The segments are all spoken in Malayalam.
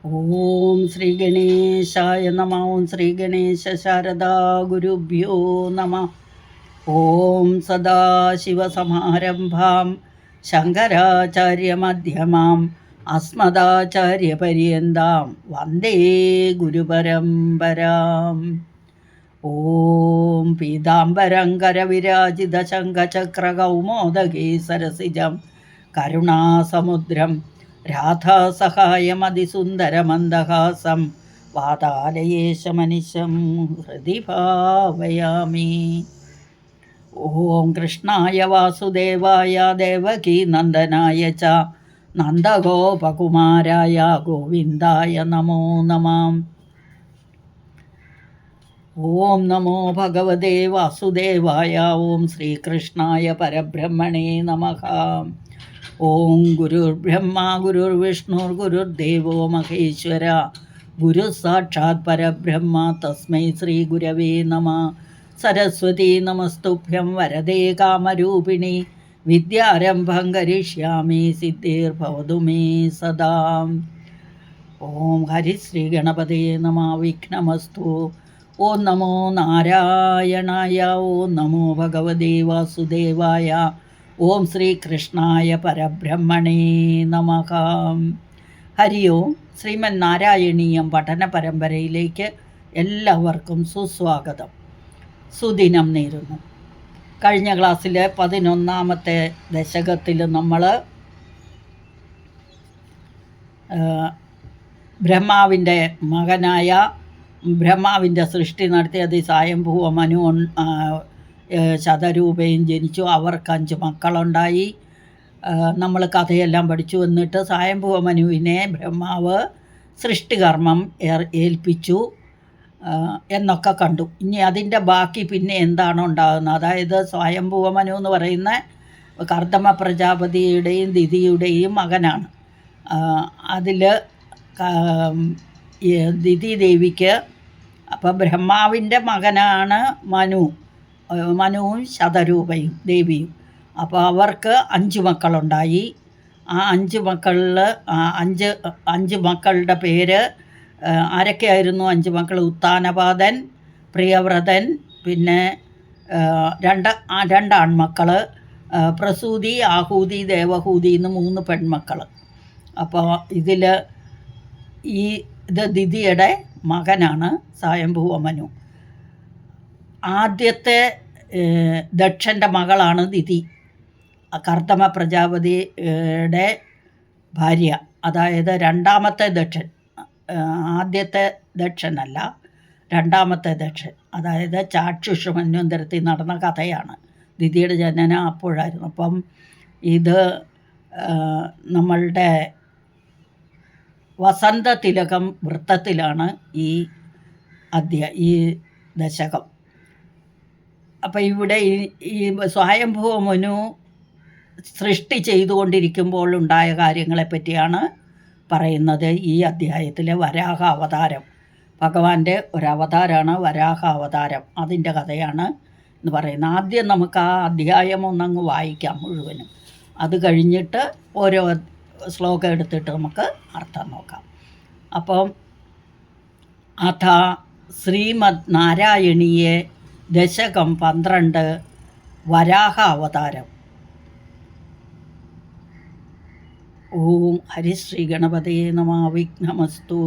ഓം ശ്രീ ഗണേശായ നമ. ഓം ശ്രീ ഗണേശ ശാരദാ ഗുരുഭ്യോ നമ. ഓം സദാശിവസമാരംഭാം ശങ്കരാചാര്യമധ്യമാം അസ്മദാചാര്യപര്യന്താം വന്ദേ ഗുരുപരമ്പരാം. ഓം പീതാംബരങ്കരവിരാജിത ശംഖചക്രകൗമോദഗീ സരസിജം കരുണാസമുദ്രം രാധാസഹായമതിസുന്ദരമന്ദഹാസം വാതാലയേശമനിശം ഹൃദി ഭാവയാമി. ഓം കൃഷ്ണായ വാസുദേവായ ദേവകീ നന്ദനായ ച നന്ദഗോപകുമാരായ ഗോവിന്ദായ നമോ നമഃ. ഓം നമോ ഭഗവതേ വാസുദേവായ. ഓം ശ്രീകൃഷ്ണായ പരബ്രഹ്മണേ നമഃ. ഓം ഗുരുർബ്രഹ്മ ഗുരുർവിഷ്ണു ഗുരുർദേവോ മഹേശ്വര ഗുരു സാക്ഷാത് പരബ്രഹ്മ തസ്മൈ ശ്രീ ഗുരവേ നമഃ. സരസ്വതീ നമസ്തുഭ്യം വരദേ കാമരൂപിണി വിദ്യാരംഭം കരിഷ്യാമി സിദ്ധിർഭവതു മേ സദാ. ഓം ഹരിശ്രീ ഗണപതേ നമഃ. വിഘ്നമസ്തു. ഓം നമോ നാരായണായ. ഓം നമോ ഭഗവതേ വാസുദേവായ. ഓം ശ്രീകൃഷ്ണായ പരബ്രഹ്മണേ നമഃ. ഹരി ഓം. ശ്രീമൻ നാരായണീയം പഠന പരമ്പരയിലേക്ക് എല്ലാവർക്കും സുസ്വാഗതം, സുദിനം നേരുന്നു. കഴിഞ്ഞ ക്ലാസ്സിൽ 11ാമത്തെ ദശകത്തിൽ നമ്മൾ ബ്രഹ്മാവിൻ്റെ മകനായ ബ്രഹ്മാവിൻ്റെ സൃഷ്ടി നടത്തിയത് സ്വയംഭൂവ മനു ശതരൂപയും ജനിച്ചു. അവർക്ക് 5 മക്കളുണ്ടായി. നമ്മൾ കഥയെല്ലാം പഠിച്ചു. എന്നിട്ട് സ്വയംഭൂവ മനുവിനെ ബ്രഹ്മാവ് സൃഷ്ടികർമ്മം ഏൽപ്പിച്ചു എന്നൊക്കെ കണ്ടു. ഇനി അതിൻ്റെ ബാക്കി പിന്നെ എന്താണ് ഉണ്ടാകുന്നത്? അതായത് സ്വയംഭൂവ മനു എന്ന് പറയുന്ന കർദമ പ്രജാപതിയുടെയും ദിതിയുടെയും മകനാണ്. അതിൽ ദിതി ദേവിക്ക്, അപ്പം ബ്രഹ്മാവിൻ്റെ മകനാണ് മനുവും ശതരൂപയും ദേവിയും. അപ്പോൾ അവർക്ക് 5 മക്കളുണ്ടായി. ആ 5 മക്കളിൽ 5 മക്കളുടെ പേര് ആരൊക്കെയായിരുന്നു? 5 മക്കൾ: ഉത്താനപാദൻ, പ്രിയവ്രതൻ, പിന്നെ 2 ആൺമക്കൾ, പ്രസൂതി, ആഹൂതി, ദേവഹൂതി എന്ന് 3 പെൺമക്കൾ. അപ്പോൾ ഇത് ദിതിയുടെ മകനാണ് സ്വയംഭൂവ മനു. ആദ്യത്തെ ദക്ഷൻ്റെ മകളാണ് ദിതി, കർദമ പ്രജാപതിയുടെ ഭാര്യ. അതായത് രണ്ടാമത്തെ ദക്ഷൻ, ആദ്യത്തെ ദക്ഷനല്ല, രണ്ടാമത്തെ ദക്ഷൻ. അതായത് ചാക്ഷുഷ മന്വന്തരത്തിൽ നടന്ന കഥയാണ്. ദിതിയുടെ ജനനം അപ്പോഴായിരുന്നു. അപ്പം ഇത് നമ്മളുടെ വസന്തതിലകം വൃത്തത്തിലാണ് ഈ ദശകം. അപ്പം ഇവിടെ ഈ സ്വയംഭൂവ മനു സൃഷ്ടി ചെയ്തുകൊണ്ടിരിക്കുമ്പോൾ ഉണ്ടായ കാര്യങ്ങളെപ്പറ്റിയാണ് പറയുന്നത് ഈ അധ്യായത്തിലെ വരാഹ അവതാരം. ഭഗവാന്റെ ഒരവതാരമാണ് വരാഹ അവതാരം. അതിൻ്റെ കഥയാണ് എന്ന് പറയുന്നത്. ആദ്യം നമുക്ക് ആ അധ്യായം ഒന്നങ്ങ് വായിക്കാം മുഴുവനും. അത് കഴിഞ്ഞിട്ട് ഓരോ ശ്ലോകം എടുത്തിട്ട് നമുക്ക് അർത്ഥം നോക്കാം. അപ്പം അഥ ശ്രീമദ് നാരായണീയെ ദശകം 12 വരാഹ അവതാരം. ഓം ഹരിശ്രീ ഗണപതേ നമഃ. വിഘ്നമസ്തു.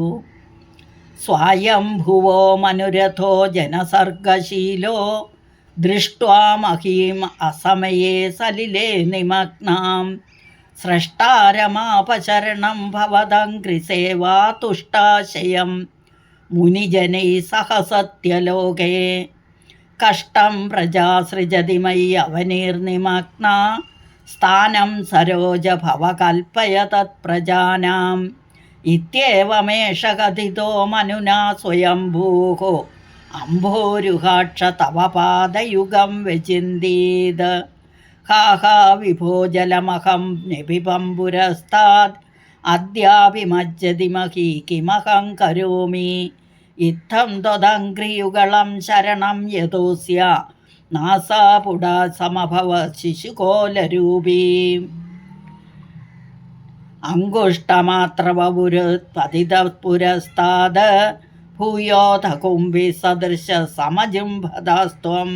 സ്വയംഭുവോ മനുരഥോ ജനസർഗശീലോ ദൃഷ്ട്വാ മഹീം അസമയേ സലിലേ നിമഗ്നാം സ്രഷ്ടാരമാപശരണം ഭവദംഘ്രിസേവാ തുഷ്ടാശയം മുനിജനൈ സഹ സത്യലോകേ കഷ്ടം പ്രജാസൃജതി മയി അവനീർനിമഗ്ന സ്ഥാനം സരോജ ഭവ കൽപ്പയ തത്പ്രജാനാം ഇത്യേവമേഷ കഥിതോ മനുനാ സ്വയംഭൂഃ അംഭോരുഹാക്ഷ തവ പാദയുഗം വ്യചിന്തീത്. ഹാ ഹാ വിഭോ ജലമഹം നിപിബം പുരസ്താദ് അദ്യാപി മജ്ജതി മഹീ കിമഹം കരോമി ഇത്തം ത്വദംഘ്രിയുഗളം ശരണം യതോസ്യ നാസാപുടാ സമഭവ ശിശുകോലരൂപീ. അങ്കുഷ്ടമാത്രപതിതപുരസ്താത് ഭൂയോധ കുംഭി സദൃശ സമജുംഭദാസ്ത്വം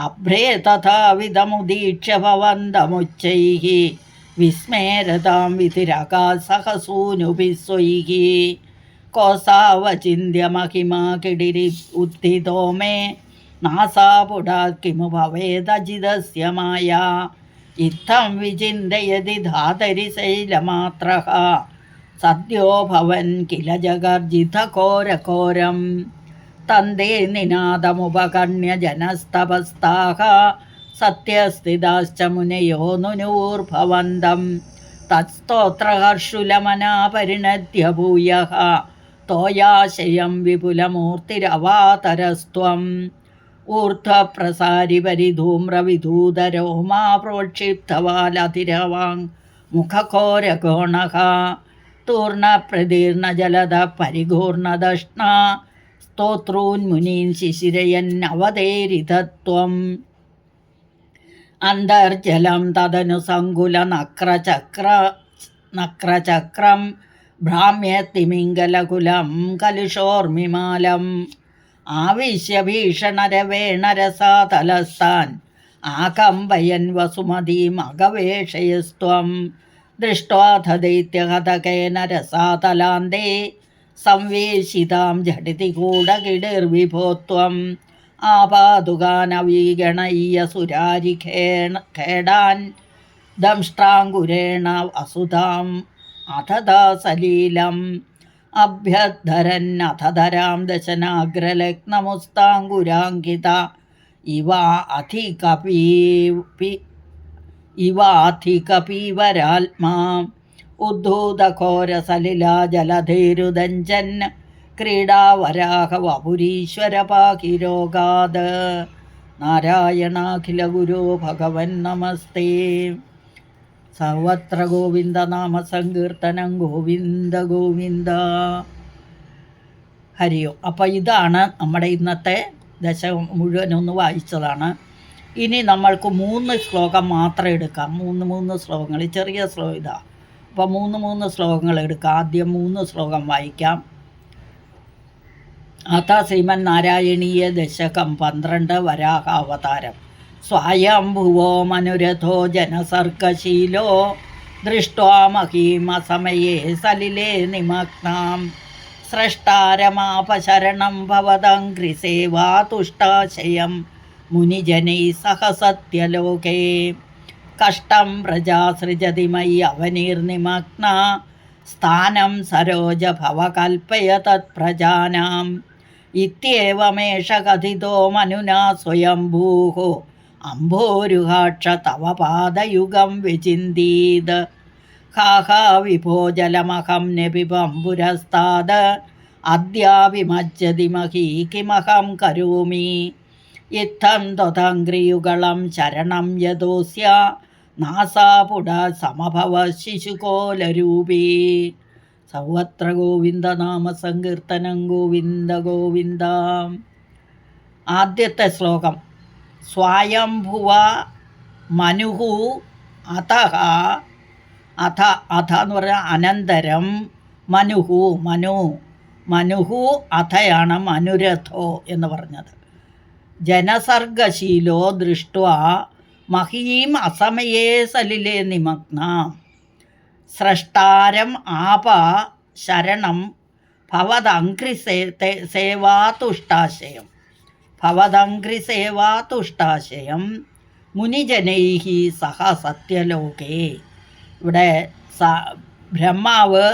അഭ്രേ തഥാവിധമുദീക്ഷ്യ ഭവന്തമുച്ചൈഃ വിസ്മേരതാം വിധിരകാസഹസൂനുഭിസ്വൈഃ കോസാവചിന്യമഹിമാ കിടിരി ഉദ്ധിതോ മേ നാസാപുടാത് കിമു ഭവേദജിതസ്യ മായാ ഇത്തം വിചിന്തയതി ധാതരി ശൈലമാത്രഃ സദ്യോ ഭവൻ കില ജഗർജിതഘോരഘോരം തന്തേ നിനാദമുപകർണ്യ ജനസ്തപസ്താഃ സത്യസ്ഥിതാശ്ച മുനയോ നുനൂർഭവന്തം തത്സ്തോത്രഹർഷുലമനാ പരിണത്യ ഭൂയഃ തോയാശയം വിപുലമൂർത്തിരവാതരസ്ത്വം ഊർധ്വപ്രസാരി പരിധൂമ്രവിധൂതരോമാ പ്രോക്ഷിപ്തവാലധിരവാങ് മുഖഘോരഘോണഃ തൂർണപ്രതീർണജലധ പരിഘൂർണദഷ്ണ സ്തോത്രൂന്മുനീൻ ശിശിരയന്നവതേരിതത്വം അന്തർജലം തദനു സങ്കുല നക്രചക്രം ഭ്രാമ്യത്തിമിംഗലകുലം കലുഷോർമിമാലം ആവിശ്യ ഭീഷണരവേണരസാതലസ്ഥാൻ ആകമ്പയൻ വസുമതീം അഗവേഷയസ്ത്വം ദൃഷ്ട്വാഥ ദൈത്യഹതകേന രസാതലാന്തേ സംവേശിതാം ഝടിതി കൂടകിടിർവിഭോത്വം ആപാതുകാനവീഗണയ്യ സുരാരിഖേടാൻ ദംഷ്ട്രാങ്കുരേണ വസുധാം അഥതാ സലീലം അഭ്യധരന്നഥധരാം ദശനാഗ്രലഗ്നമുസ്താങ്കുരാങ്കിത ഇവാധികപീവരാത്മാ ഉദ്ധൂതഘോരസലിലാ ജലധേരുദഞ്ചൻ ക്രീഡാവരാഹവപുരീശ്വര പാഹി രോഗാത്. നാരായണാഖില ഗുരോ ഭഗവൻ നമസ്തേ. സർവത്ര ഗോവിന്ദനാമ സങ്കീർത്തനം ഗോവിന്ദ ഗോവിന്ദ. ഹരിയോ. അപ്പോൾ ഇതാണ് നമ്മുടെ ഇന്നത്തെ ദശകം മുഴുവനൊന്ന് വായിച്ചതാണ്. ഇനി നമ്മൾക്ക് 3 ശ്ലോകം മാത്രം എടുക്കാം. 3 ശ്ലോകങ്ങൾ, ചെറിയ ശ്ലോകം ഇതാ. അപ്പോൾ 3 ശ്ലോകങ്ങൾ എടുക്കാം. ആദ്യം 3 ശ്ലോകം വായിക്കാം. അഥ ശ്രീമന്നാരായണീയ ദശകം 12 വരാഹാവതാരം. സ്വയംഭുവോ മനുരഥോ ജനസർഗശീലോ ദൃഷ്ട്വാ മഹീമസമയേ സലിലേ നിമഗ്നാം സ്രഷ്ടാരമാപശരണം ഭവതംഘ്രിസേവാ തുഷ്ടാശയം മുനിജനൈ സഹ സത്യലോകേ കഷ്ടം പ്രജാസൃജതി മയി അവനീർനിമഗ്ന സ്ഥാനം സരോജ ഭവ കൽപ്പയ തത്പ്രജാനാം ഇത്യേവമേഷ കഥിതോ മനുനാ സ്വയംഭൂഃ അംഭോരുഹാക്ഷ തവ പാദയുഗം വിചിന്തീത് ഹാഹാ വിഭോ ജലമഹം നപിപംപുരസ്താത് അദ്യാവിമജ്ജതി മഹീ കിമഹം കരോമി ഇത്തം ത്വതംഘ്രിയുഗളം ശരണം യദോസ്യ നാസാപുട സമഭവ ശിശുകോലരൂപീ. സർവത്ര ഗോവിന്ദനാമ സങ്കീർത്തനം ഗോവിന്ദ ഗോവിന്ദ. ആദ്യത്തെ ശ്ലോകം. സ്വയംഭുവ മനുഹു അഥഃ അഥ എന്ന് പറഞ്ഞാൽ അനന്തരം മനുഹു അഥയാണ് മനുരഥോ എന്ന് പറഞ്ഞത്. ജനസർഗശീലോ ദൃഷ്ട്വാ മഹീം അസമയേ സലിലേ നിമഗ്ന സ്രഷ്ടാരം ആപ ശരണം ഭവദംഘ്രിസേവാതുഷ്ടാശയം മുനിജനൈഃ സഹ സത്യലോകേ. ഇവിടെ ബ്രഹ്മാവ്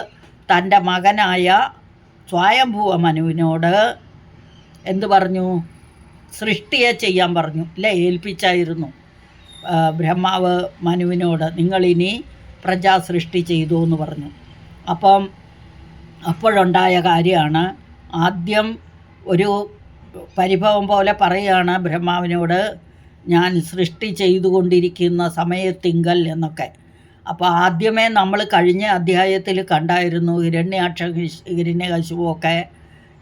തൻ്റെ മകനായ സ്വയംഭുവ മനുവിനോട് എന്തു പറഞ്ഞു? സൃഷ്ടിയെ ചെയ്യാൻ പറഞ്ഞു അല്ലേ? ഏൽപ്പിച്ചായിരുന്നു ബ്രഹ്മാവ് മനുവിനോട്, നിങ്ങളിനി പ്രജാ സൃഷ്ടി ചെയ്തു എന്ന് പറഞ്ഞു. അപ്പോഴുണ്ടായ കാര്യമാണ്, ആദ്യം ഒരു പരിഭവം പോലെ പറയുകയാണ് ബ്രഹ്മാവിനോട്, ഞാൻ സൃഷ്ടി ചെയ്തുകൊണ്ടിരിക്കുന്ന സമയത്തിങ്കൽ എന്നൊക്കെ. അപ്പോൾ ആദ്യമേ നമ്മൾ കഴിഞ്ഞ അധ്യായത്തിൽ കണ്ടായിരുന്നു ഹിരണ്യകശിപുവൊക്കെ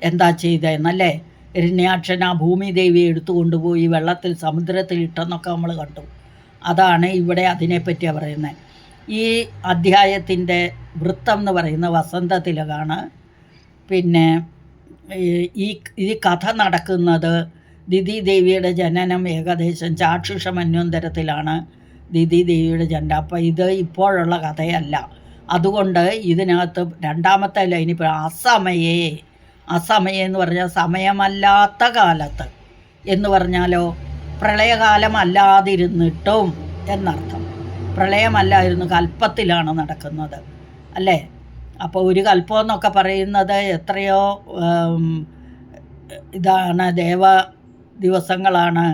എന്താ ചെയ്തതെന്നല്ലേ. ഹിരണ്യാക്ഷൻ ആ ഭൂമിദേവിയെ എടുത്തുകൊണ്ടുപോയി വെള്ളത്തിൽ സമുദ്രത്തിൽ ഇട്ടെന്നൊക്കെ നമ്മൾ കണ്ടു. അതാണ് ഇവിടെ അതിനെപ്പറ്റിയാണ് പറയുന്നത്. ഈ അധ്യായത്തിൻ്റെ വൃത്തം എന്ന് പറയുന്ന വസന്തത്തിലാണ്. പിന്നെ ഈ ഈ കഥ നടക്കുന്നത് ദിതി ദേവിയുടെ ജനനം ഏകദേശം ചാക്ഷുഷ മന്വന്തരത്തിലാണ് ദിതി ദേവിയുടെ ജനനം. അപ്പോൾ ഇത് ഇപ്പോഴുള്ള കഥയല്ല. അതുകൊണ്ട് ഇതിനകത്ത് രണ്ടാമത്തെ ലൈൻ ഇപ്പോൾ അസമയേ എന്ന് പറഞ്ഞാൽ സമയമല്ലാത്ത കാലത്ത് എന്ന് പറഞ്ഞാലോ പ്രളയകാലമല്ലാതിരുന്നിട്ടും എന്നർത്ഥം. പ്രളയമല്ലായിരുന്നു, കൽപ്പത്തിലാണ് നടക്കുന്നത് അല്ലേ. അപ്പോൾ ഒരു കൽപ്പം എന്നൊക്കെ പറയുന്നത് എത്രയോ ഇതാണ്, ദിവസങ്ങളാണ്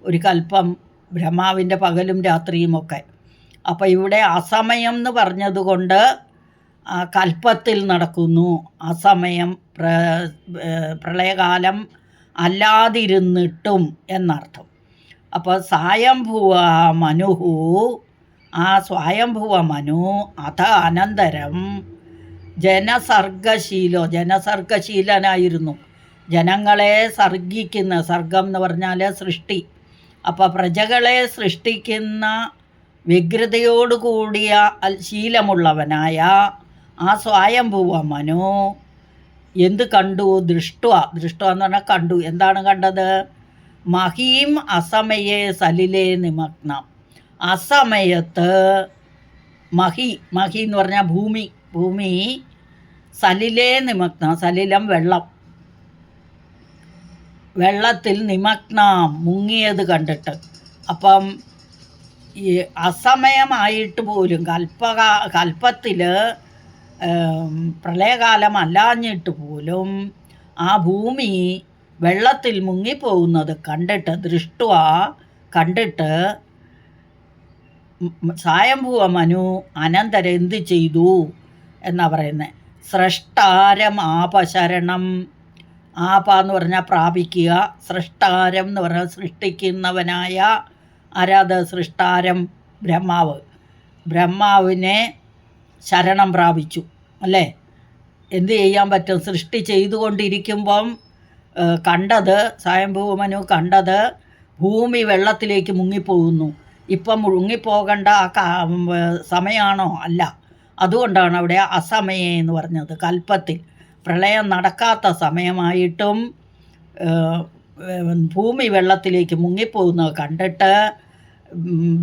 ഒരു കൽപ്പം, ബ്രഹ്മാവിൻ്റെ പകലും രാത്രിയുമൊക്കെ. അപ്പോൾ ഇവിടെ അസമയം എന്ന് പറഞ്ഞതുകൊണ്ട് കൽപ്പത്തിൽ നടക്കുന്നു, അസമയം പ്രളയകാലം അല്ലാതിരുന്നിട്ടും എന്നർത്ഥം. അപ്പോൾ സ്വയംഭുവ മനുഹു, ആ സ്വയംഭുവ മനു അഥ അനന്തരം ജനസർഗശീലനായിരുന്നു, ജനങ്ങളെ സർഗിക്കുന്ന, സർഗം എന്ന് പറഞ്ഞാൽ സൃഷ്ടി. അപ്പോൾ പ്രജകളെ സൃഷ്ടിക്കുന്ന വ്യഗ്രതയോടുകൂടിയ ശീലമുള്ളവനായ ആ സ്വയംഭുവ മനു എന്ത് കണ്ടു? ദൃഷ്ട എന്ന് പറഞ്ഞാൽ കണ്ടു. എന്താണ് കണ്ടത്? മഹീം അസമയെ സലിലേ നിമഗ്നം. അസമയത്ത് മഹി എന്ന് പറഞ്ഞാൽ ഭൂമി സലിലേ നിമഗ്നം, സലിലം വെള്ളത്തിൽ നിമഗ്നം മുങ്ങിയത് കണ്ടിട്ട്. അപ്പം ഈ അസമയമായിട്ട് പോലും കൽപ്പത്തിൽ പ്രളയകാലം അല്ലാഞ്ഞിട്ട് പോലും ആ ഭൂമി വെള്ളത്തിൽ മുങ്ങിപ്പോകുന്നത് കണ്ടിട്ട്, കണ്ടിട്ട് സ്വയംഭുവ മനു അനന്തരം എന്ത് ചെയ്തു എന്നാ പറയുന്നത്? സ്രഷ്ടാരം ആപശരണം. ആപ എന്ന് പറഞ്ഞാൽ പ്രാപിക്കുക, സൃഷ്ടാരം എന്ന് പറഞ്ഞാൽ സൃഷ്ടിക്കുന്നവനായ ആരാധ സൃഷ്ടാരം ബ്രഹ്മാവിനെ ശരണം പ്രാപിച്ചു അല്ലേ. എന്ത് ചെയ്യാൻ പറ്റും? സൃഷ്ടി ചെയ്തുകൊണ്ടിരിക്കുമ്പം കണ്ടത്, സ്വയംഭൂമനു കണ്ടത് ഭൂമി വെള്ളത്തിലേക്ക് മുങ്ങിപ്പോകുന്നു. ഇപ്പം മുങ്ങിപ്പോകേണ്ട ആ സമയമാണോ? അല്ല. അതുകൊണ്ടാണ് അവിടെ അസമയേ എന്ന് പറഞ്ഞത്. കൽപ്പത്തിൽ പ്രളയം നടക്കാത്ത സമയമായിട്ടും ഭൂമി വെള്ളത്തിലേക്ക് മുങ്ങിപ്പോകുന്നത് കണ്ടിട്ട്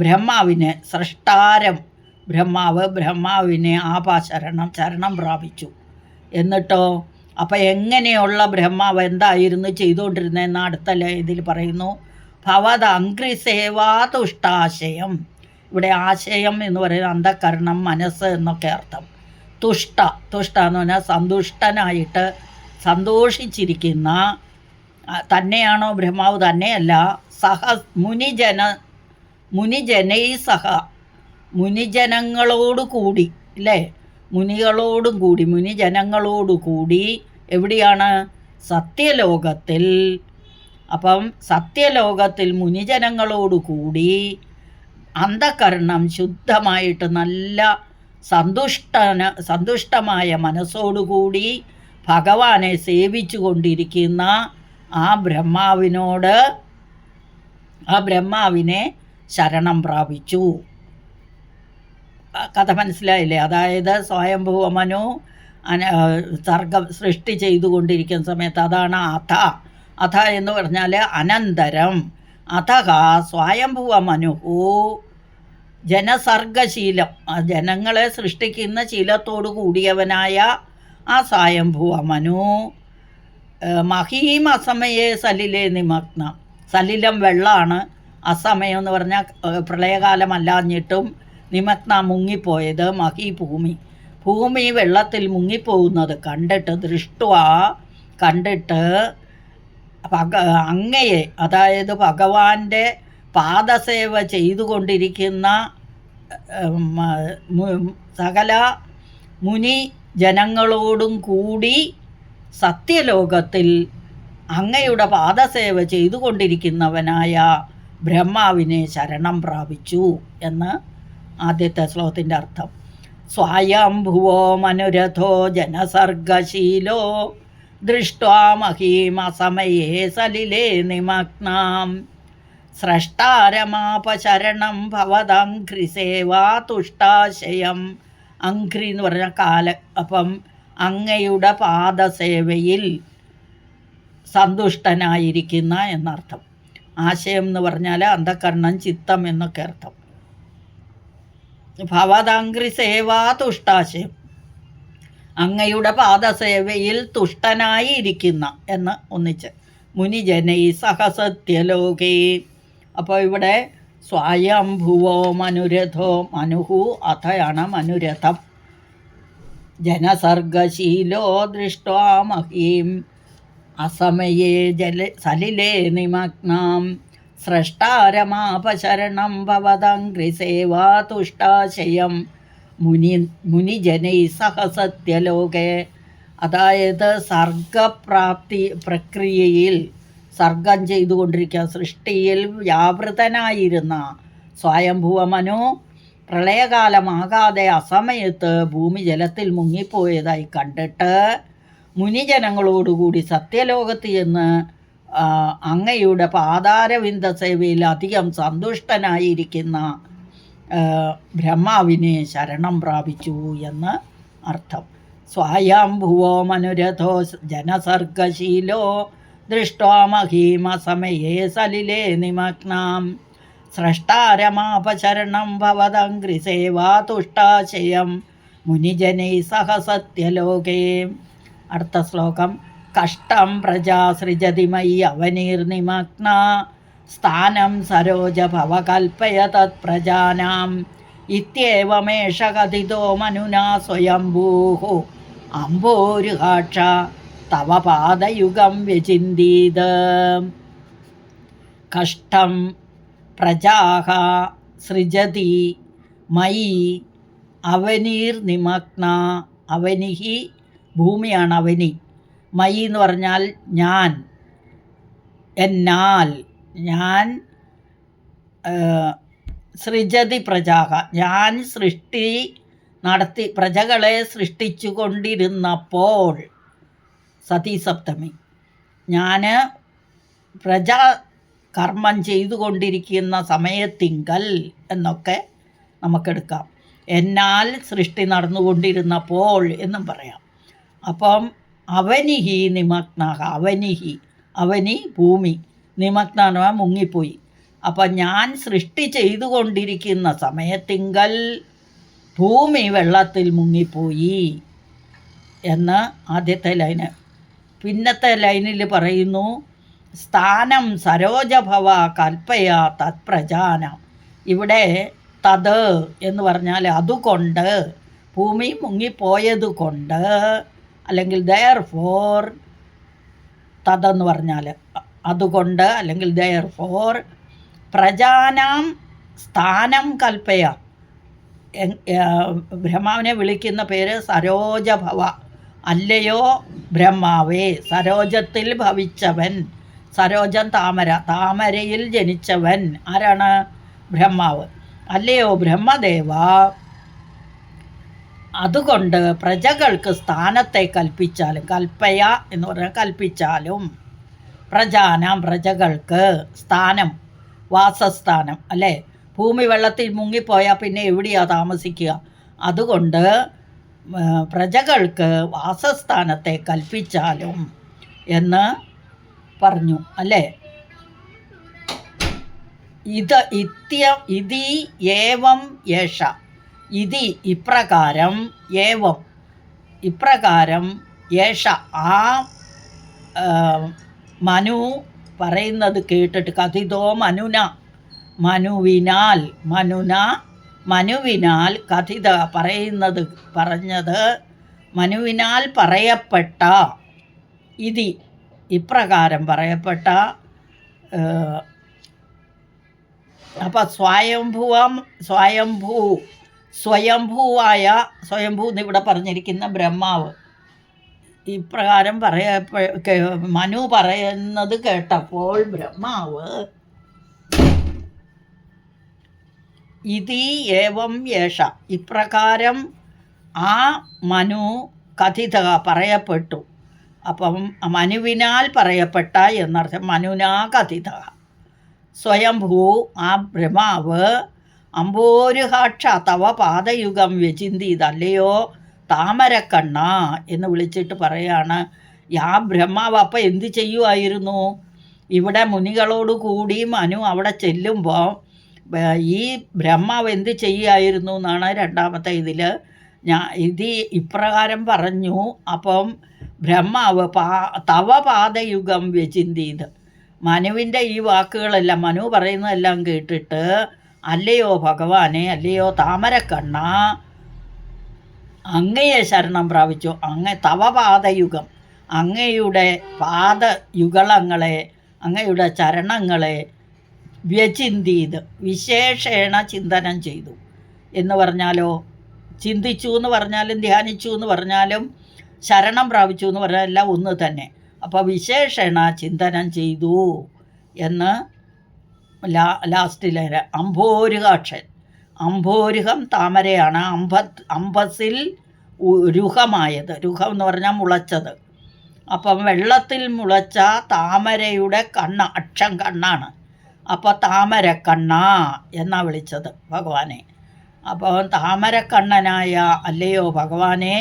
ബ്രഹ്മാവിനെ സൃഷ്ടാരം ബ്രഹ്മാവിനെ ശരണം പ്രാപിച്ചു. എന്നിട്ടോ അപ്പം എങ്ങനെയുള്ള ബ്രഹ്മാവ് എന്തായിരുന്നു ചെയ്തുകൊണ്ടിരുന്നതെന്ന് അടുത്ത ഇതിൽ പറയുന്നു. ഭവത് അംഘ്രിസേവാ തുഷ്ടാശയം. ഇവിടെ ആശയം എന്ന് പറയുന്നത് അന്ധകരണം, മനസ്സ് എന്നൊക്കെ അർത്ഥം. തുഷ്ട എന്ന് പറഞ്ഞാൽ സന്തുഷ്ടനായിട്ട് സന്തോഷിച്ചിരിക്കുന്ന, തന്നെയാണോ ബ്രഹ്മാവ്? തന്നെയല്ല. സഹ മുനിജനൈ സഹ, മുനിജനങ്ങളോട് കൂടി അല്ലേ, മുനികളോടും കൂടി, മുനിജനങ്ങളോട് കൂടി. എവിടെയാണ്? സത്യലോകത്തിൽ. അപ്പം സത്യലോകത്തിൽ മുനിജനങ്ങളോട് കൂടി അന്ധകരണം ശുദ്ധമായിട്ട് നല്ല സന്തുഷ്ടമായ മനസ്സോടുകൂടി ഭഗവാനെ സേവിച്ചു കൊണ്ടിരിക്കുന്ന ആ ബ്രഹ്മാവിനെ ശരണം പ്രാപിച്ചു. കഥ മനസ്സിലായില്ലേ? അതായത് സ്വയംഭുവ മനു സർഗം സൃഷ്ടി ചെയ്തുകൊണ്ടിരിക്കുന്ന സമയത്ത്, അതാണ് അഥ എന്ന് പറഞ്ഞാൽ അനന്തരം. അഥക സ്വയംഭുവ മനുഹു ജനസർഗശീലം, ജനങ്ങളെ സൃഷ്ടിക്കുന്ന ശീലത്തോടു കൂടിയവനായ ആ സ്വയംഭുവ മനു മഹീം അസമയെ സലിലേ നിമഗ്നം. സലിലം വെള്ളമാണ്, അസമയം എന്ന് പറഞ്ഞാൽ പ്രളയകാലമല്ലാഞ്ഞിട്ടും നിമഗ്ന മുങ്ങിപ്പോയത്. മഹി ഭൂമി വെള്ളത്തിൽ മുങ്ങിപ്പോകുന്നത് കണ്ടിട്ട് അങ്ങയെ, അതായത് ഭഗവാന്റെ പാദസേവ ചെയ്തുകൊണ്ടിരിക്കുന്ന സകല മുനി ജനങ്ങളോടും കൂടി സത്യലോകത്തിൽ അങ്ങയുടെ പാദസേവ ചെയ്തുകൊണ്ടിരിക്കുന്നവനായ ബ്രഹ്മാവിനെ ശരണം പ്രാപിച്ചു എന്ന് ആദ്യത്തെ ശ്ലോകത്തിൻ്റെ അർത്ഥം. സ്വയംഭുവോ മനുരഥോ ജനസർഗശീലോ ദൃഷ്ട്വാ മഹീമസമയേ സലിലേ നിമഗ്നാം സ്രഷ്ടാരമാപശരണം ഭവദംഘ്രിസേവാ തുഷ്ടാശയം അംഘ്രി എന്ന് പറഞ്ഞാൽ കാല്. അപ്പം അങ്ങയുടെ പാദസേവയിൽ സന്തുഷ്ടനായിരിക്കുന്ന എന്നർത്ഥം. ആശയം എന്ന് പറഞ്ഞാൽ അന്ധകരണം, ചിത്തം എന്നൊക്കെ അർത്ഥം. ഭവദാംഘ്രി സേവാ തുഷ്ടാശയം, അങ്ങയുടെ പാദസേവയിൽ തുഷ്ടനായി ഇരിക്കുന്ന എന്ന് ഒന്നിച്ച്. മുനിജനൈ സഹസത്യലോകേ. അപ്പോൾ ഇവിടെ സ്വയംഭുവോ മനുരഥോ, മനുഹു അഥയാണ് മനുരഥം. ജനസർഗശീലോ ദൃഷ്ട്വാ മഹീം അസമയേ സലിലേ നിമഗ്നാം സ്രഷ്ടാരമാപശരണം ഭവദംഘ്രിസേവാ തുഷ്ടാശയം മുനിജനൈ സഹസത്യലോകേ. അതായത് സർഗപ്രാപ്തി പ്രക്രിയയിൽ സർഗം ചെയ്തുകൊണ്ടിരിക്കുക, സൃഷ്ടിയിൽ വ്യാപൃതനായിരുന്ന സ്വയംഭുവ മനു പ്രളയകാലമാകാതെ അസമയത്ത് ഭൂമി ജലത്തിൽ മുങ്ങിപ്പോയതായി കണ്ടിട്ട് മുനിജനങ്ങളോടുകൂടി സത്യലോകത്ത് ചെന്ന് അങ്ങയുടെ പാതാരവിന്ദ സേവയിൽ അധികം സന്തുഷ്ടനായിരിക്കുന്ന ബ്രഹ്മാവിനെ ശരണം പ്രാപിച്ചു എന്ന് അർത്ഥം. സ്വയംഭുവോ മനുരഥോ ജനസർഗശീലോ ദൃഷ്ട്വാ മഹീമസമയേ സലിലേ നിമഗ്നാം സ്രഷ്ടാരമാപശരണം ഭവദംഘ്രിസേവാ തുഷ്ടാശയം മുനിജനൈ സഹസത്യലോകേ. അടുത്ത ശ്ലോകം. കഷ്ടം പ്രജാ സൃജതി മയി അവനീർനിമഗ്ന സ്ഥാനം സരോജ ഭവ കൽപ്പയ തത് പ്രജാനാം ഇത്യേവമേഷ കഥിതോ മനുനാ സ്വയംഭൂഃ അംബോരുഹാക്ഷ തവ പാദയുഗം വ്യചിന്തീത്. കഷ്ടം പ്രജാഃ സൃജതി മയി അവനീർനിമഗ്ന. അവനിഹി ഭൂമിയാണ് അവനി. മയി എന്ന് പറഞ്ഞാൽ ഞാൻ, എന്നാൽ ഞാൻ. സൃജതി പ്രജാഹ, ഞാൻ സൃഷ്ടി നടത്തി പ്രജകളെ സൃഷ്ടിച്ചു കൊണ്ടിരുന്നപ്പോൾ. സതീസപ്തമി. ഞാൻ പ്രജ കർമ്മം ചെയ്തുകൊണ്ടിരിക്കുന്ന സമയത്തിങ്കൽ എന്നൊക്കെ നമുക്കെടുക്കാം. എന്നാൽ സൃഷ്ടി നടന്നുകൊണ്ടിരുന്നപ്പോൾ എന്നും പറയാം. അപ്പം അവനിഹി നിമഗ്ന. അവനിഹി, അവനി ഭൂമി, നിമഗ്ന മുങ്ങിപ്പോയി. അപ്പം ഞാൻ സൃഷ്ടി ചെയ്തുകൊണ്ടിരിക്കുന്ന സമയത്തിങ്കൽ ഭൂമി വെള്ളത്തിൽ മുങ്ങിപ്പോയി എന്ന് ആദ്യത്തെ ലൈന്. പിന്നത്തെ ലൈനിൽ പറയുന്നു സ്ഥാനം സരോജഭവ കൽപ്പയ തത്പ്രജാന. ഇവിടെ തത് എന്ന് പറഞ്ഞാൽ അതുകൊണ്ട്, ഭൂമി മുങ്ങിപ്പോയത് കൊണ്ട്, അല്ലെങ്കിൽ ദയർ ഫോർ. തതെന്ന് പറഞ്ഞാൽ അതുകൊണ്ട്, അല്ലെങ്കിൽ ദയർ ഫോർ പ്രജാനാം സ്ഥാനം കൽപ്പയ. ബ്രഹ്മാവിനെ വിളിക്കുന്ന പേര് സരോജഭവ. അല്ലയോ ബ്രഹ്മാവേ, സരോജത്തിൽ ഭവിച്ചവൻ. സരോജം താമര, താമരയിൽ ജനിച്ചവൻ ആരാണ്? ബ്രഹ്മാവ്. അല്ലയോ ബ്രഹ്മദേവ, അതുകൊണ്ട് പ്രജകൾക്ക് സ്ഥാനത്തെ കൽപ്പിച്ചാലും, കൽപ്പയ എന്ന് പറഞ്ഞാൽ കൽപ്പിച്ചാലും, പ്രജാനാം പ്രജകൾക്ക് സ്ഥാനം, വാസസ്ഥാനം അല്ലേ. ഭൂമി വെള്ളത്തിൽ മുങ്ങിപ്പോയാൽ പിന്നെ എവിടെയാണ് താമസിക്കുക? അതുകൊണ്ട് പ്രജകൾക്ക് വാസസ്ഥാനത്തെ കൽപ്പിച്ചാലും എന്ന് പറഞ്ഞു അല്ലേ. ഇതി ഏവം യേഷ, ഇതി ഇപ്രകാരം, ഏവം ഇപ്രകാരം, യേഷ ആ മനു പറയുന്നത് കേട്ടിട്ട്, കഥിതോ മനുന മനുവിനാൽ, മനുവിനാൽ കഥിത പറയുന്നത്, പറഞ്ഞത് മനുവിനാൽ പറയപ്പെട്ട, ഇതി ഇപ്രകാരം പറയപ്പെട്ട. അപ്പം സ്വയംഭൂവായ, സ്വയംഭൂ എന്നിവിടെ പറഞ്ഞിരിക്കുന്ന ബ്രഹ്മാവ് ഇപ്രകാരം മനു പറയുന്നത് കേട്ടപ്പോൾ ബ്രഹ്മാവ് ഇതി ഏവം യേഷ ഇപ്രകാരം ആ മനു കഥിത പറയപ്പെട്ടു. അപ്പം മനുവിനാൽ പറയപ്പെട്ട എന്നർത്ഥം. മനുനാ കഥിത. സ്വയംഭൂ ആ ബ്രഹ്മാവ് അമ്പോരുഹാക്ഷ തവ പാദയുഗം വ്യചിന്തിതല്ലയോ താമരക്കണ്ണ എന്ന് വിളിച്ചിട്ട് പറയാണ്. യാ ബ്രഹ്മാവ് അപ്പം എന്ത് ചെയ്യുമായിരുന്നു? ഇവിടെ മുനികളോട് കൂടി മനു അവിടെ ചെല്ലുമ്പോൾ ഈ ബ്രഹ്മാവ് എന്ത് ചെയ്യുമായിരുന്നു എന്നാണ് രണ്ടാമത്തെ ഇതിൽ ഇത് ഇപ്രകാരം പറഞ്ഞു. അപ്പം ബ്രഹ്മാവ് തവ പാദയുഗം വ്യചിന്തിയത്, മനുവിൻ്റെ ഈ വാക്കുകളെല്ലാം മനു പറയുന്നതെല്ലാം കേട്ടിട്ട് അല്ലയോ ഭഗവാനെ, അല്ലയോ താമരക്കണ്ണ, അങ്ങയെ ശരണം പ്രാപിച്ചു. തവ പാദയുഗം, അങ്ങയുടെ പാദയുഗളങ്ങളെ, അങ്ങയുടെ ചരണങ്ങളെ വ്യചിന്തിയത് വിശേഷേണ ചിന്തനം ചെയ്തു എന്ന് പറഞ്ഞാലോ, ചിന്തിച്ചു എന്ന് പറഞ്ഞാലും ധ്യാനിച്ചു എന്ന് പറഞ്ഞാലും ശരണം പ്രാപിച്ചു എന്ന് പറഞ്ഞാൽ എല്ലാം ഒന്ന് തന്നെ. അപ്പോൾ വിശേഷേണ ചിന്തനം ചെയ്തു എന്ന് ലാസ്റ്റിലെ അംഭോരുഹാക്ഷൻ. അംഭോരുഹം താമരയാണ്, അമ്പസിൽ രുഹമായത്. രുഹം എന്ന് പറഞ്ഞാൽ മുളച്ചത്. അപ്പം വെള്ളത്തിൽ മുളച്ച താമരയുടെ അക്ഷം കണ്ണാണ്. അപ്പോൾ താമരക്കണ്ണ എന്നാണ് വിളിച്ചത് ഭഗവാനെ. അപ്പോൾ താമരക്കണ്ണനായ അല്ലയോ ഭഗവാനെ,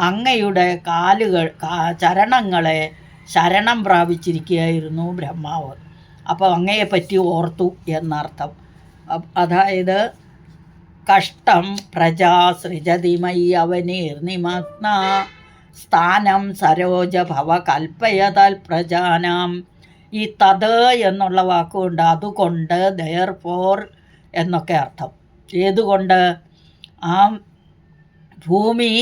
അങ്ങയുടെ ചരണങ്ങളെ ശരണം പ്രാപിച്ചിരിക്കുകയായിരുന്നു ബ്രഹ്മാവ്. അപ്പോൾ അങ്ങയെപ്പറ്റി ഓർത്തു എന്നർത്ഥം. അതായത് കഷ്ടം പ്രജാ സൃജതിമയി അവനീർനിമഗ്ന സ്ഥാനം സരോജഭവ കൽപ്പയതൽ പ്രജാനാം. ഈ തത് എന്നുള്ള വാക്കുകൊണ്ട് അതുകൊണ്ട്, ദെയർ ഫോർ എന്നൊക്കെ അർത്ഥം. ഏതുകൊണ്ട്? ആ ഭൂമി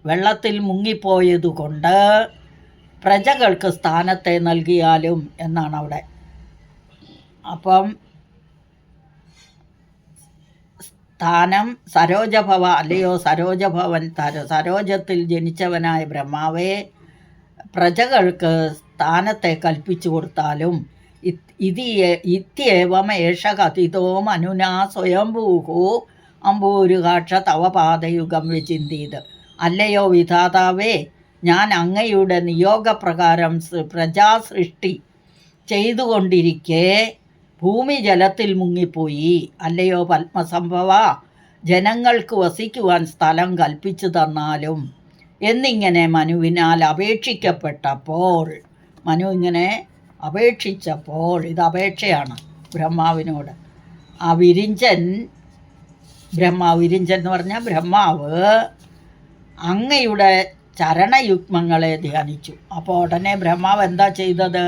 വെള്ളത്തിൽ മുങ്ങിപ്പോയതുകൊണ്ട് പ്രജകൾക്ക് സ്ഥാനത്തെ നൽകിയാലും എന്നാണ് അവിടെ. അപ്പം സ്ഥാനം സരോജഭവ, അല്ലയോ സരോജഭവൻ, സരോജത്തിൽ ജനിച്ചവനായ ബ്രഹ്മാവേ, പ്രജകൾക്ക് സ്ഥാനത്തെ കൽപ്പിച്ചു കൊടുത്താലും ഇത്യേവം ഏഷ കഥിതോ മനുനാ സ്വയംഭൂഹു അമ്പൂരുകാക്ഷ തവ പാദയുഗം വിചിന്തിയത്. അല്ലയോ വിധാതാവേ, ഞാൻ അങ്ങയുടെ നിയോഗപ്രകാരം പ്രജാസൃഷ്ടി ചെയ്തുകൊണ്ടിരിക്കെ ഭൂമി ജലത്തിൽ മുങ്ങിപ്പോയി. അല്ലയോ പത്മസംഭവ, ജനങ്ങൾക്ക് വസിക്കുവാൻ സ്ഥലം കൽപ്പിച്ചു തന്നാലും എന്നിങ്ങനെ മനുവിനാൽ അപേക്ഷിക്കപ്പെട്ടപ്പോൾ, മനു ഇങ്ങനെ അപേക്ഷിച്ചപ്പോൾ, ഇത് അപേക്ഷയാണ് ബ്രഹ്മാവിനോട്. ആ വിരിഞ്ചൻ എന്ന് പറഞ്ഞാൽ ബ്രഹ്മാവ് അങ്ങയുടെ ചരണയുഗ്മങ്ങളെ ധ്യാനിച്ചു. അപ്പോൾ ഉടനെ ബ്രഹ്മാവ് എന്താ ചെയ്തത്?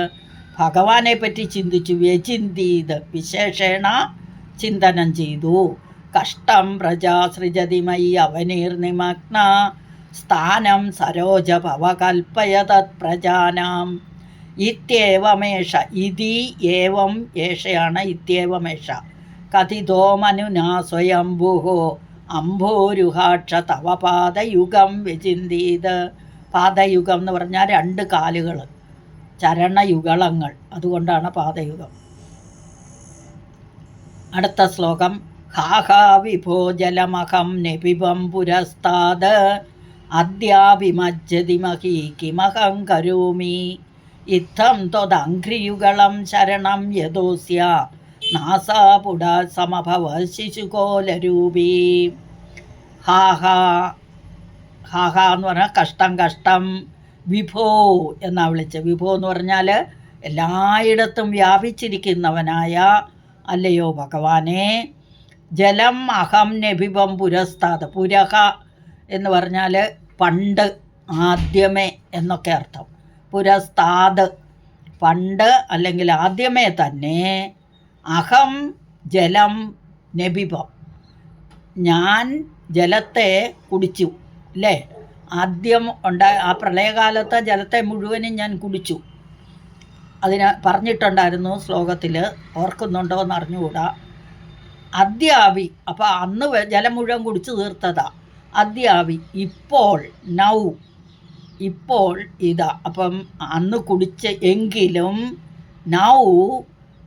ഭഗവാനെ പറ്റി ചിന്തിച്ചു. വ്യചിന്തിയത് വിശേഷേണ ചിന്തനം ചെയ്തു. കഷ്ടം പ്രജാ സൃജതിമയി അവനീർനിമഗ്ന സ്ഥാനം സരോജഭവ കൽപ്പയതത് പ്രജാനാം. ഇത്യേവമേഷ, ഇതി ഏവം ഏഷയാണ് ഇത്യേവമേഷ കഥിതോ മനുനാ സ്വയംഭുഹോ അംഭോരുഹാക്ഷ തവ പാദയുഗം വിചിന്തിയത്. പാദയുഗം എന്ന് പറഞ്ഞാൽ 2 കാലുകൾ, ചരണയുഗളങ്ങൾ, അതുകൊണ്ടാണ് പാദയുഗം. അടുത്ത ശ്ലോകം. ഹാഹാ വിഭോ ജലമഹം നിപിബം പുരസ്താത് അദ്യാഭിമജ്ജതി മഹീ കിമഹം കരോമി ഇത്തം ത്വദംഘ്രിയുഗളം ശരണം യദോസ്യ നാസാപുടാ സമഭവ ശിശുകോലരൂപീ. ഹാഹാ, ഹാഹാ എന്ന് പറഞ്ഞാൽ കഷ്ടം. വിഭോ എന്നാണ് വിളിച്ചത്. വിഭോ എന്ന് പറഞ്ഞാൽ എല്ലായിടത്തും വ്യാപിച്ചിരിക്കുന്നവനായ അല്ലയോ ഭഗവാനെ, ജലം അഹം നഭിപം പുരസ്താത്. പുരഹ എന്ന് പറഞ്ഞാൽ പണ്ട്, ആദ്യമേ എന്നൊക്കെ അർത്ഥം. പുരസ്താത് പണ്ട് അല്ലെങ്കിൽ ആദ്യമേ തന്നെ. അഹം ജലം നഭിപം, ഞാൻ ജലത്തെ കുടിച്ചു അല്ലേ. ആദ്യം ആ പ്രളയകാലത്തെ ജലത്തെ മുഴുവനും ഞാൻ കുടിച്ചു. അതിന് പറഞ്ഞിട്ടുണ്ടായിരുന്നു ശ്ലോകത്തിൽ, ഓർക്കുന്നുണ്ടോ എന്ന് അറിഞ്ഞുകൂടാ. അദ്യാവി, അപ്പോൾ അന്ന് ജലം മുഴുവൻ കുടിച്ചു തീർത്തതാ. അദ്യാവി ഇപ്പോൾ, നൗ, ഇപ്പോൾ ഇതാ. അപ്പം അന്ന് കുടിച്ച് എങ്കിലും നൗ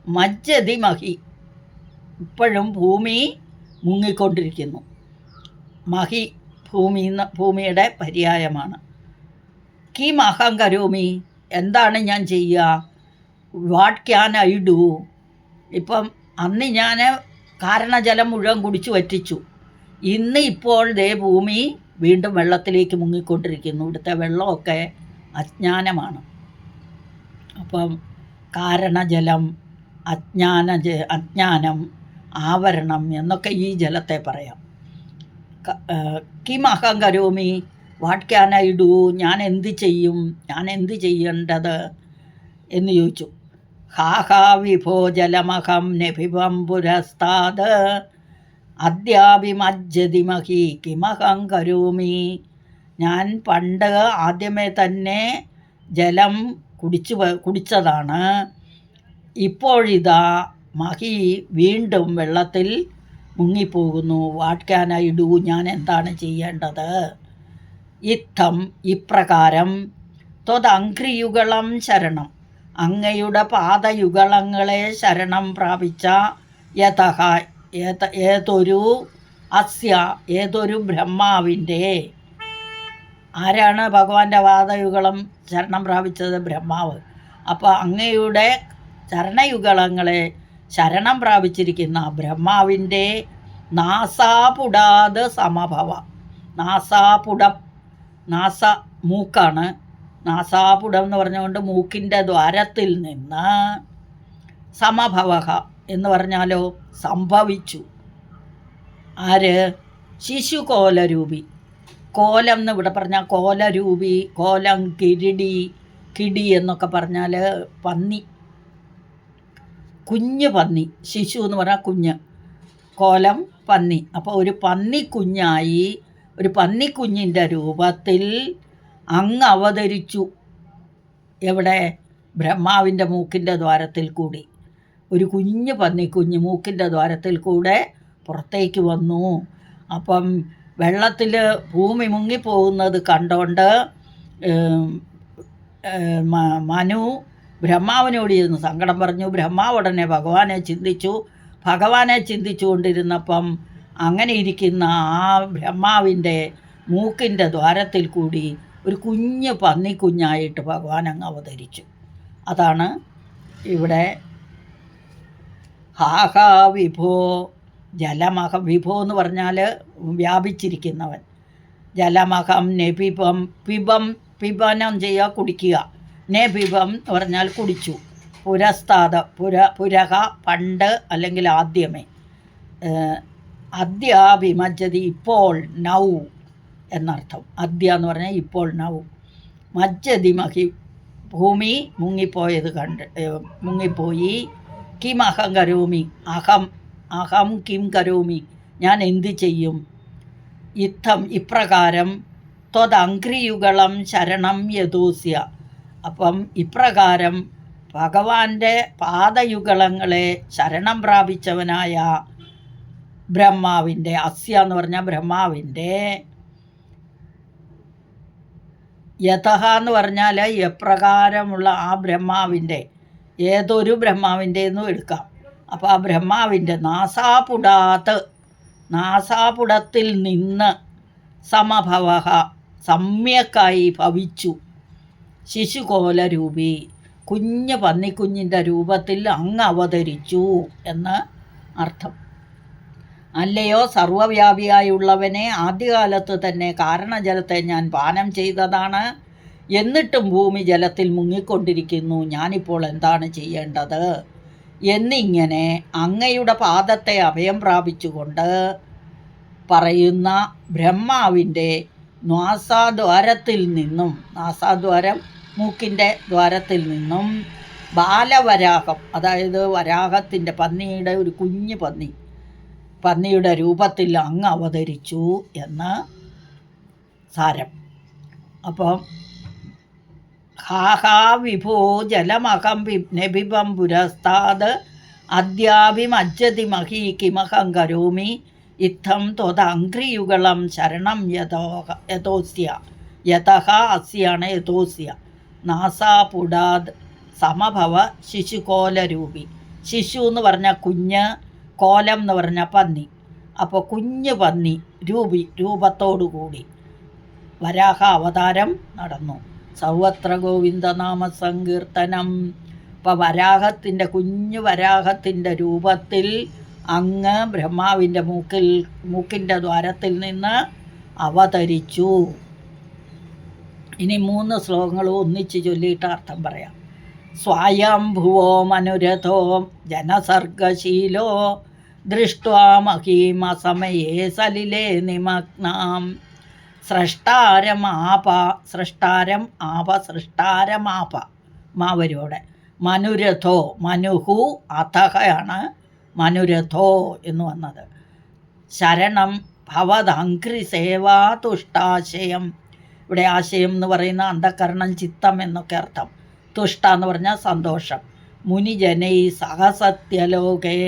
മജ്ജതി മഹി, ഇപ്പോഴും ഭൂമി മുങ്ങിക്കൊണ്ടിരിക്കുന്നു. മഹി ഭൂമിയുടെ പര്യായമാണ്. കിം അഹം കരോമി, എന്താണ് ഞാൻ ചെയ്യുക? What can I do? ഇപ്പം അന്ന് ഞാൻ കാരണജലം മുഴുവൻ കുടിച്ചു വറ്റിച്ചു. ഇന്ന് ഇപ്പോൾ ദേ ഭൂമി വീണ്ടും വെള്ളത്തിലേക്ക് മുങ്ങിക്കൊണ്ടിരിക്കുന്നു. ഇവിടുത്തെ വെള്ളമൊക്കെ അജ്ഞാനമാണ്. അപ്പം കാരണജലം, അജ്ഞാനം, ആവരണം എന്നൊക്കെ ഈ ജലത്തെ പറയാം. കിം അഹം കരോമി, വാട്ട് ക്യാൻ ഐ ഡു, ഞാൻ എന്ത് ചെയ്യേണ്ടത് എന്ന് ചോദിച്ചു. ഹാ വിഭോ ജലമഹം നഭിവം പുരസ്താത് അദ്യാഭിമജ്ജതി മഹി കിമഹം കരോമി. ഞാൻ പണ്ട് ആദ്യമേ തന്നെ ജലം കുടിച്ചതാണ്. ഇപ്പോഴിതാ മഹി വീണ്ടും വെള്ളത്തിൽ മുങ്ങിപ്പോകുന്നു. വാട്ട് ക്യാൻ ഐ ഡു, ഞാൻ എന്താണ് ചെയ്യേണ്ടത്? ഇത്തം, ഇപ്രകാരം, ത്വദംഘ്രിയുഗളം ശരണം, അങ്ങയുടെ പാദയുഗളങ്ങളെ ശരണം പ്രാപിച്ച യതഹ, ഏതൊരു ബ്രഹ്മാവിൻ്റെ. ആരാണ് ഭഗവാന്റെ പാദയുഗളം ശരണം പ്രാപിച്ചത്? ബ്രഹ്മാവ്. അപ്പോൾ അങ്ങയുടെ ചരണയുഗളങ്ങളെ ശരണം പ്രാപിച്ചിരിക്കുന്ന ബ്രഹ്മാവിൻ്റെ നാസാപുടാത് സമഭവ. നാസ മൂക്കാണ്. നാസാപുടം എന്ന് പറഞ്ഞുകൊണ്ട് മൂക്കിൻ്റെ ദ്വാരത്തിൽ നിന്ന് സമഭവ എന്ന് പറഞ്ഞാലോ സംഭവിച്ചു. ആര്? ശിശുകോലരൂപി. കോലം എന്ന് ഇവിടെ പറഞ്ഞാൽ കോലരൂപി, കോലം, കിടി എന്നൊക്കെ പറഞ്ഞാൽ പന്നി, കുഞ്ഞ് പന്നി. ശിശു എന്ന് പറഞ്ഞാൽ കുഞ്ഞ്, കോലം പന്നി. അപ്പോൾ ഒരു പന്നിക്കുഞ്ഞായി, ഒരു പന്നിക്കുഞ്ഞിൻ്റെ രൂപത്തിൽ അങ്ങ് അവതരിച്ചു. എവിടെ? ബ്രഹ്മാവിൻ്റെ മൂക്കിൻ്റെ ദ്വാരത്തിൽ കൂടി ഒരു കുഞ്ഞ് പന്നിക്കുഞ്ഞ് മൂക്കിൻ്റെ ദ്വാരത്തിൽ കൂടെ പുറത്തേക്ക് വന്നു. അപ്പം വെള്ളത്തിൽ ഭൂമി മുങ്ങിപ്പോകുന്നത് കണ്ടോണ്ട് മനു ബ്രഹ്മാവിനോട് ഇരുന്ന് സങ്കടം പറഞ്ഞു. ബ്രഹ്മാവ് ഉടനെ ഭഗവാനെ ചിന്തിച്ചുകൊണ്ടിരുന്നപ്പം അങ്ങനെ ഇരിക്കുന്ന ആ ബ്രഹ്മാവിൻ്റെ മൂക്കിൻ്റെ ദ്വാരത്തിൽ കൂടി ഒരു കുഞ്ഞ് പന്നിക്കുഞ്ഞായിട്ട് ഭഗവാൻ അങ്ങ് അവതരിച്ചു. അതാണ് ഇവിടെ ഹാഹാ വിഭോ ജലമഹം. വിഭോ എന്ന് പറഞ്ഞാൽ വ്യാപിച്ചിരിക്കുന്നവൻ. ജലമഹം പിബനം ചെയ്യുക, കുടിക്കുക. നബിബം എന്ന് പറഞ്ഞാൽ കുടിച്ചു. പുരസ്താദ, പുരഹ പണ്ട് അല്ലെങ്കിൽ ആദ്യമേ. അദ്യാഭിമജ്ജതി ഇപ്പോൾ, നൗ എന്നർത്ഥം. അദ്യ എന്ന് പറഞ്ഞാൽ ഇപ്പോൾ, നൗ. മജ്ജതി മഹി, ഭൂമി മുങ്ങിപ്പോയി. കിം അഹം കരോമി, അഹം കിം കരോമി, ഞാൻ എന്ത് ചെയ്യും? ഇത്തം, ഇപ്രകാരം, ത്വദംഘ്രിയുഗളം ശരണം യദോസ്യ. അപ്പം ഇപ്രകാരം ഭഗവാന്റെ പാദയുഗളങ്ങളെ ശരണം പ്രാപിച്ചവനായ ബ്രഹ്മാവിൻ്റെ, അസ്യ എന്ന് പറഞ്ഞാൽ ബ്രഹ്മാവിൻ്റെ, യഥഹ എന്ന് പറഞ്ഞാൽ എപ്രകാരമുള്ള ആ ബ്രഹ്മാവിൻ്റെ, ഏതൊരു ബ്രഹ്മാവിൻ്റെ എന്നും എടുക്കാം. അപ്പോൾ ആ ബ്രഹ്മാവിൻ്റെ നാസാപുടത്തിൽ നിന്ന് സമഭവ, സമ്യക്കായി ഭവിച്ചു. ശിശുകോലരൂപി, കുഞ്ഞ് പന്നിക്കുഞ്ഞിൻ്റെ രൂപത്തിൽ അങ്ങ് അവതരിച്ചു എന്ന് അർത്ഥം. അല്ലയോ സർവവ്യാപിയായുള്ളവനെ, ആദ്യകാലത്ത് തന്നെ കാരണജലത്തെ ഞാൻ പാനം ചെയ്തതാണ്. എന്നിട്ടും ഭൂമി ജലത്തിൽ മുങ്ങിക്കൊണ്ടിരിക്കുന്നു. ഞാനിപ്പോൾ എന്താണ് ചെയ്യേണ്ടത് എന്നിങ്ങനെ അങ്ങയുടെ പാദത്തെ അഭയം പ്രാപിച്ചുകൊണ്ട് പറയുന്ന ബ്രഹ്മാവിൻ്റെ നാസാദ്വാരത്തിൽ നിന്നും, നാസാദ്വാരം മൂക്കിൻ്റെ ദ്വാരത്തിൽ നിന്നും, ബാലവരാഹം, അതായത് വരാഹത്തിൻ്റെ, പന്നിയുടെ ഒരു കുഞ്ഞ് പന്നിയുടെ രൂപത്തിൽ അങ്ങ് അവതരിച്ചു എന്ന് സാരം. അപ്പം ഹാഹാ വിഭോ ജലമഹം നബിബം പുരസ്താത് അദ്യാഭിമജ്ജതി മഹി കിമഹം കരോമി. ഇത്തം ത്വദംഘ്രിയുഗളം ശരണം യഥോസ്യ. യഥഹ അസ്യാണ് യഥോസ്യ. നാസാപുടാത് സമഭവ ശിശുകോലരൂപി. ശിശു എന്ന് പറഞ്ഞാൽ കുഞ്ഞ്, കോലം എന്ന് പറഞ്ഞാൽ പന്നി. അപ്പോൾ കുഞ്ഞ് പന്നി രൂപത്തോടുകൂടി വരാഹ അവതാരം നടന്നു. സർവത്ര ഗോവിന്ദനാമ സങ്കീർത്തനം. അപ്പോൾ കുഞ്ഞു വരാഹത്തിൻ്റെ രൂപത്തിൽ അങ്ങ് ബ്രഹ്മാവിൻ്റെ മൂക്കിൻ്റെ ദ്വാരത്തിൽ നിന്ന് അവതരിച്ചു. ഇനി 3 ശ്ലോകങ്ങളും ഒന്നിച്ച് ചൊല്ലിയിട്ട് അർത്ഥം പറയാം. സ്വയംഭുവോ മനുരഥോ ജനസർഗശീലോ ദൃഷ്ട്വാ മഹീമസമയേ സലിലേ നിമഗ്നാം സൃഷ്ടാരമാപ മാവരോടെ മനുരഥോ മനുഹു അഥഹയാണ് മനുരഥോ എന്ന് വന്നത്. ശരണം ഭവദംഘ്രി സേവാ തുഷ്ടാശയം. ഇവിടെ ആശയം എന്ന് പറയുന്ന അന്ധകരണം, ചിത്തം എന്നൊക്കെ അർത്ഥം. തുഷ്ട എന്ന് പറഞ്ഞാൽ സന്തോഷം. മുനിജനൈ സഹസത്യലോകേ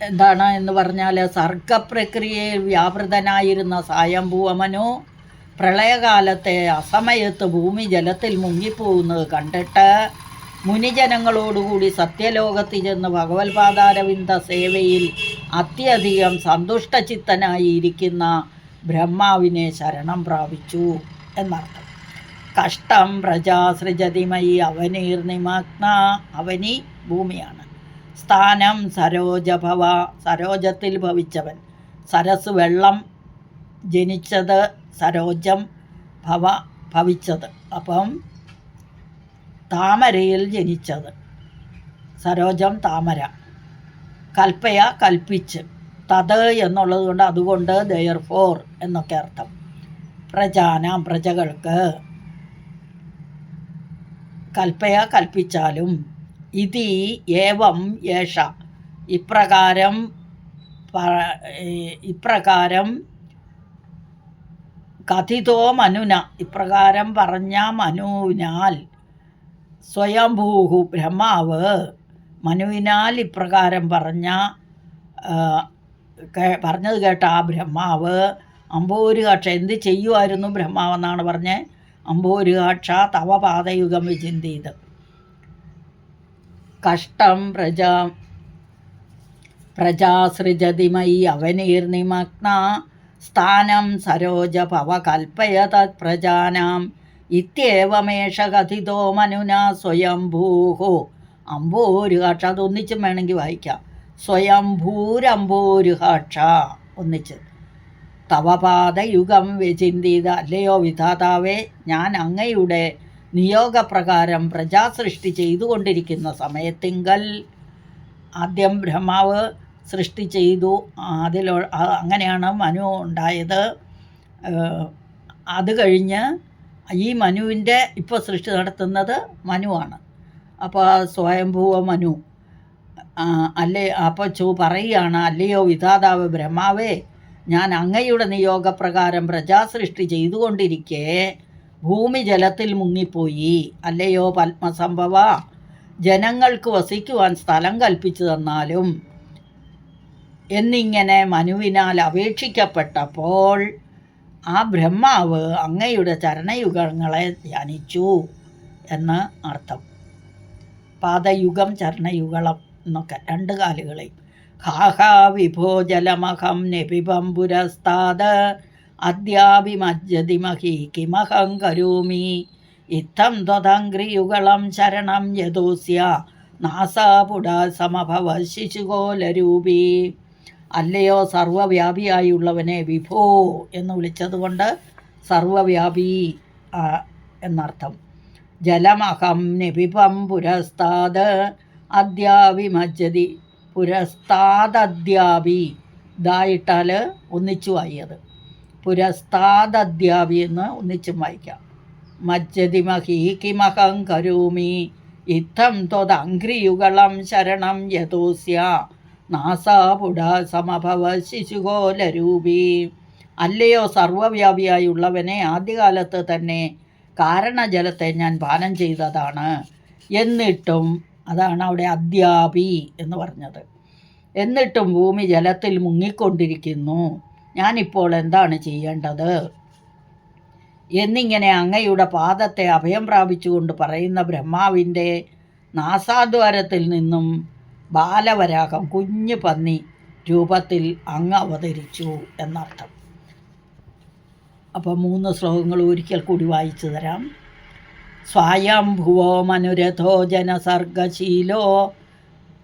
എന്താണ് എന്ന് പറഞ്ഞാൽ സർഗപ്രക്രിയയിൽ വ്യാപൃതനായിരുന്ന സ്വയംഭൂവമനു പ്രളയകാലത്തെ അസമയത്ത് ഭൂമി ജലത്തിൽ മുങ്ങിപ്പോകുന്നത് കണ്ടിട്ട് മുനിജനങ്ങളോടുകൂടി സത്യലോകത്തിൽ ചെന്ന് ഭഗവത്പാദാരവിന്ദ സേവയിൽ അത്യധികം സന്തുഷ്ടചിത്തനായി ഇരിക്കുന്ന ബ്രഹ്മാവിനെ ശരണം പ്രാപിച്ചു എന്നർത്ഥം. കഷ്ടം പ്രജാസൃജതിമയി അവനീർനിമഗ്ന. അവനി ഭൂമിയാണ്. സ്ഥാനം സരോജഭവ, സരോജത്തിൽ ഭവിച്ചവൻ. സരസ് വെള്ളം, ജനിച്ചത് സരോജം, ഭവ ഭവിച്ചത്. അപ്പം താമരയിൽ ജനിച്ചത്, സരോജം താമര. കൽപ്പയ കൽപ്പിച്ച്, തത് എന്നുള്ളത് കൊണ്ട് അതുകൊണ്ട്, ദയർഫോർ എന്നൊക്കെ അർത്ഥം. പ്രജാനാം പ്രജകൾക്ക്, കൽപ്പയ കൽപ്പിച്ചാലും. ഇതി ഏവം യേഷ ഇപ്രകാരം കഥിതോ മനുന ഇപ്രകാരം പറഞ്ഞ മനുവിനാൽ സ്വയംഭൂഹു ബ്രഹ്മാവ് മനുവിനാൽ ഇപ്രകാരം പറഞ്ഞത് കേട്ട ആ ബ്രഹ്മാവ് അംബോരുകാക്ഷ എന്ത് ചെയ്യുമായിരുന്നു ബ്രഹ്മാവെന്നാണ് പറഞ്ഞത്. അംബോരുകാക്ഷ തവ പാദയുഗം വിചിന്തിയത്. കഷ്ടം പ്രജാസൃജതിമയി അവനീർനിമഗ്ന സ്ഥാനം സരോജ ഭവ കൽപ്പയ തത് പ്രജാനാം ഇത്യേവമേഷ കഥിതോ മനുന സ്വയംഭൂഹോ. അംബോരുകാക്ഷ, അതൊന്നിച്ചും വേണമെങ്കിൽ വായിക്കാം. സ്വയംഭൂരംബോരുകാക്ഷ ഒന്നിച്ച്. തവപാദയുഗം വിചിന്തിത. അല്ലയോ വിധാതാവേ, ഞാൻ അങ്ങയുടെ നിയോഗപ്രകാരം പ്രജാസൃഷ്ടി ചെയ്തുകൊണ്ടിരിക്കുന്ന സമയത്തിങ്കൽ ആദ്യം ബ്രഹ്മാവ് സൃഷ്ടി ചെയ്തു. അങ്ങനെയാണ് മനു ഉണ്ടായത്. അത് കഴിഞ്ഞ് ഈ മനുവിൻ്റെ ഇപ്പോൾ സൃഷ്ടി നടത്തുന്നത് മനുവാണ്. അപ്പോൾ സ്വയംഭൂവ മനു അപ്പോൾ പറയുകയാണ്, അല്ലയോ വിധാതാവ് ബ്രഹ്മാവേ, ഞാൻ അങ്ങയുടെ നിയോഗപ്രകാരം പ്രജാസൃഷ്ടി ചെയ്തുകൊണ്ടിരിക്കെ ഭൂമി ജലത്തിൽ മുങ്ങിപ്പോയി. അല്ലയോ പത്മസംഭവ, ജനങ്ങൾക്ക് വസിക്കുവാൻ സ്ഥലം കൽപ്പിച്ചു തന്നാലും എന്നിങ്ങനെ മനുവിനാൽ അപേക്ഷിക്കപ്പെട്ടപ്പോൾ ആ ബ്രഹ്മാവ് അങ്ങയുടെ ചരണയുഗങ്ങളെ ധ്യാനിച്ചു എന്ന് അർത്ഥം. പാദയുഗം, ചരണയുഗളം എന്നൊക്കെ 2 കാലുകളെയും. ഹാഹാ വിഭോ ജലമഹം നപിപം പുരസ്താത് അദ്യാഭിമജ്ജതിമഹി കിമഹം കരോമി ഇത്തം ത്വദംഘ്രിയുഗളം ശരണം യദോസ്യ നാസാപുട സമഭവ ശിശുകോലരൂപി. അല്ലയോ സർവവ്യാപിയായുള്ളവനെ, വിഭോ എന്ന് വിളിച്ചതുകൊണ്ട് സർവവ്യാപി എന്നർത്ഥം. ജലമഹം നപിപം പുരസ്താത് അദ്യാഭിമജ്ജതി. പുരസ്താദദ്യാപി ഇതായിട്ടാൽ ഒന്നിച്ചു വായിയത്. പുരസ്താദദ്യാപി എന്ന് ഒന്നിച്ചും വായിക്കാം. മജ്ജതി മഹി കിമഹം കരോമി ഇത്തം ത്വദംഘ്രിയുഗളം ശരണം യതോസ്യ നാസാപുട സമഭവ ശിശുകോലരൂപി. അല്ലയോ സർവവ്യാപിയായുള്ളവനെ, ആദ്യകാലത്ത് തന്നെ കാരണജലത്തെ ഞാൻ പാനം ചെയ്തതാണ്. എന്നിട്ടും, അതാണ് അവിടെ അദ്യാപി എന്ന് പറഞ്ഞത്, എന്നിട്ടും ഭൂമി ജലത്തിൽ മുങ്ങിക്കൊണ്ടിരിക്കുന്നു. ഞാനിപ്പോൾ എന്താണ് ചെയ്യേണ്ടത് എന്നിങ്ങനെ അങ്ങയുടെ പാദത്തെ അഭയം പ്രാപിച്ചുകൊണ്ട് പറയുന്ന ബ്രഹ്മാവിൻ്റെ നാസാദ്വാരത്തിൽ നിന്നും ബാലവരാഹം, കുഞ്ഞു പന്നി രൂപത്തിൽ അങ്ങ് അവതരിച്ചു എന്നർത്ഥം. അപ്പോൾ 3 ശ്ലോകങ്ങൾ ഒരിക്കൽ കൂടി വായിച്ചു തരാം. സ്വയംഭുവോ മനുരഥോ ജനസർഗശീലോ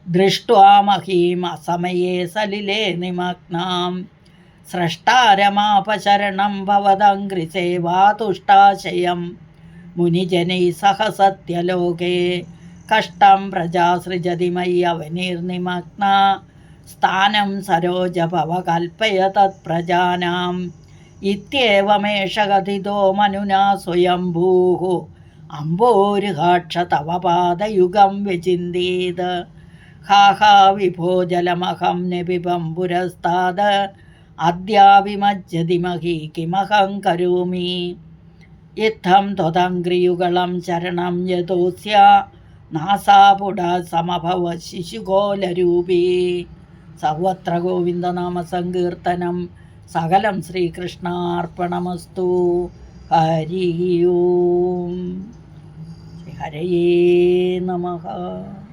ദൃഷ്ട്വാ മഹീം അസമയേ സലിലേ നിമഗ്നാം സ്രഷ്ടാരമാപശരണം ഭവദംഘ്രിസേവാതുഷ്ടാശയം മുനിജനൈ സഹ സത്യലോകേ കഷ്ടം പ്രജാസൃജതി മയ്യവനിർനിമഗ്ന സ്ഥാനം സരോജഭവ കൽപ്പയ തത്പ്രജാനാം ഇത്യേവമേഷ കഥിതോ മനുനാ സ്വയംഭൂഃ അംബോരുഹാക്ഷ തവ പാദയുഗം വിചിന്തീത് ഹാ ഹാ വിഭോ ജലമഹം നിപിബം പുരസ്താത് അദ്യാവിമജ്ജതി മഹീ കിമഹം കരോമി ഇത്തം ത്വദംഘ്രിയുഗളം ശരണം യതോസ്യ നാസാപുട സമഭവ ശിശുകോലരൂപീ. സർവത്ര ഗോവിന്ദനാമസങ്കീർത്തനം. സകലം ശ്രീകൃഷ്ണാർപ്പണമസ്തു. ഹരി ഓം. ഹരയേ നമഃ.